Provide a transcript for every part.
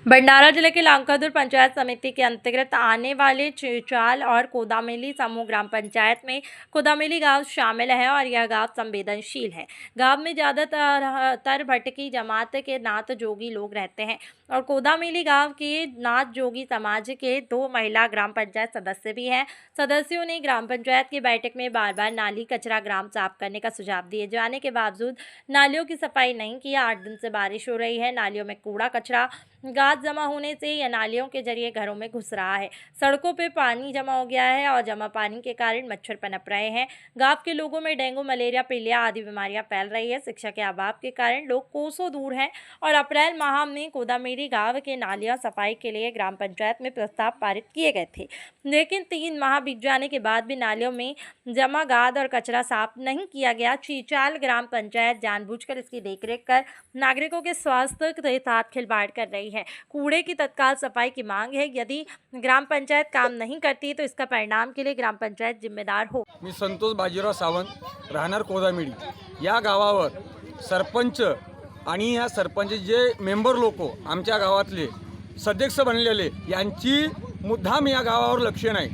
भंडारा जिले के लांकादुर पंचायत समिति के अंतर्गत आने वाले चीचाल और कोदामेली समूह ग्राम पंचायत में कोदामेली गांव शामिल है और यह गांव संवेदनशील है। गांव में ज़्यादातर भटकी जमात के नाथ जोगी लोग रहते हैं और कोदामेली गांव के नाथ जोगी समाज के 2 महिला ग्राम पंचायत सदस्य भी हैं। सदस्यों ने ग्राम पंचायत की बैठक में बार बार नाली कचरा ग्राम साफ करने का सुझाव दिए जाने के बावजूद नालियों की सफाई नहीं की। 8 दिन से बारिश हो रही है, नालियों में कूड़ा कचरा गाद जमा होने से यह नालियों के जरिए घरों में घुस रहा है। सड़कों पे पानी जमा हो गया है और जमा पानी के कारण मच्छर पनप रहे हैं। गांव के लोगों में डेंगू, मलेरिया, पीलिया आदि बीमारियां फैल रही है। शिक्षा के अभाव के कारण लोग कोसों दूर हैं और अप्रैल माह में कोदामेली गांव के नालियां सफाई के लिए ग्राम पंचायत में प्रस्ताव पारित किए गए थे, लेकिन 3 माह बीत जाने के बाद भी नालियों में जमा गाद और कचरा साफ नहीं किया गया। चीचाल ग्राम पंचायत जानबूझकर इसकी देखरेख कर नागरिकों के स्वास्थ्य के साथ खिलवाड़ कर रही है। कूड़े की तत्काल सफाई की मांग है। यदि ग्राम पंचायत काम नहीं करती तो इसका परिणाम के लिए ग्राम पंचायत जिम्मेदार हो। मी संतोष बाजीराव सावंत, राहणार कोदामेली या गावावर सरपंच आणि या सरपंच जे मेंबर लोक आमच्या गावातले सदस्य बनलेले यांची मुद्दाम या गावावर लक्ष नाही।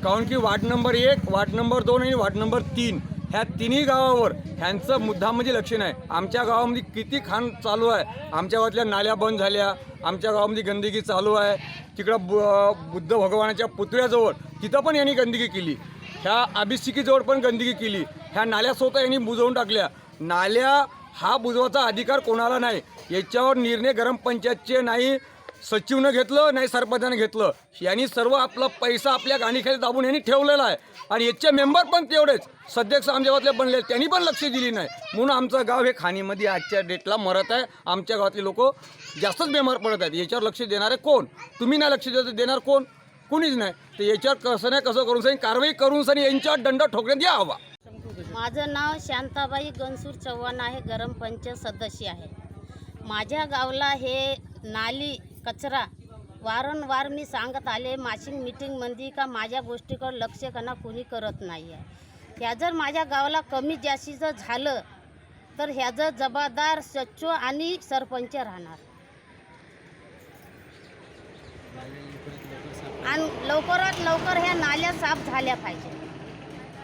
कारण की वार्ड नंबर 1, वार्ड नंबर 2 आणि वार्ड नंबर 3 ह्या तिन्ही गावावर ह्यांचं मुद्दाम म्हणजे लक्ष नाही। आमच्या गावामध्ये किती खाण चालू आहे, आमच्या गावातल्या नाल्या बंद झाल्या, आमच्या गावामध्ये गंदगी चालू आहे। तिकडं बुद्ध भगवानाच्या पुतळ्याजवळ तिथं पण यांनी गंदगी केली, ह्या अभिषेकीजवळ पण गंदगी केली, ह्या नाल्या स्वतः यांनी बुजवून टाकल्या। नाल्या हा बुजवायचा अधिकार कोणाला नाही, याच्यावर निर्णय ग्रामपंचायतचे नाही सचिवनं घेतलं नाही सरपंचानं घेतलं। यांनी सर्व आपला पैसा आपल्या गाणीखाली दाबून यांनी ठेवलेला आहे आणि याचे मेंबर पण तेवढेच सदस्य आमच्या गावातले बनले, त्यांनी पण लक्ष दिली नाही। म्हणून आमचं गाव हे खाणीमध्ये आजच्या डेटला मरत आहे। आमच्या गावातले लोक जास्तच बेमार पडत आहेत। याच्यावर लक्ष देणारे कोण? तुम्ही नाही लक्ष देणार कोण? कुणीच नाही। तर याच्यावर कसं नाही कसं करून सनी कारवाई करून सनी यांच्यावर दंड ठोकण्यात यावा। माझं नाव शांताबाई गणसूर चव्हाण आहे, ग्राम पंचायत सदस्य आहे। माझ्या गावला हे नाली कचरा वारंवार मी सांगत आले मासिक मीटिंगमध्ये का माझ्या गोष्टीकडे लक्ष करणं कोणी करत नाही आहे। ह्या जर माझ्या गावाला कमी जास्तीचं झालं तर ह्याचं जबाबदार सचिव आणि सरपंच राहणार आणि लवकरात लवकर ह्या नाल्या साफ झाल्या पाहिजे।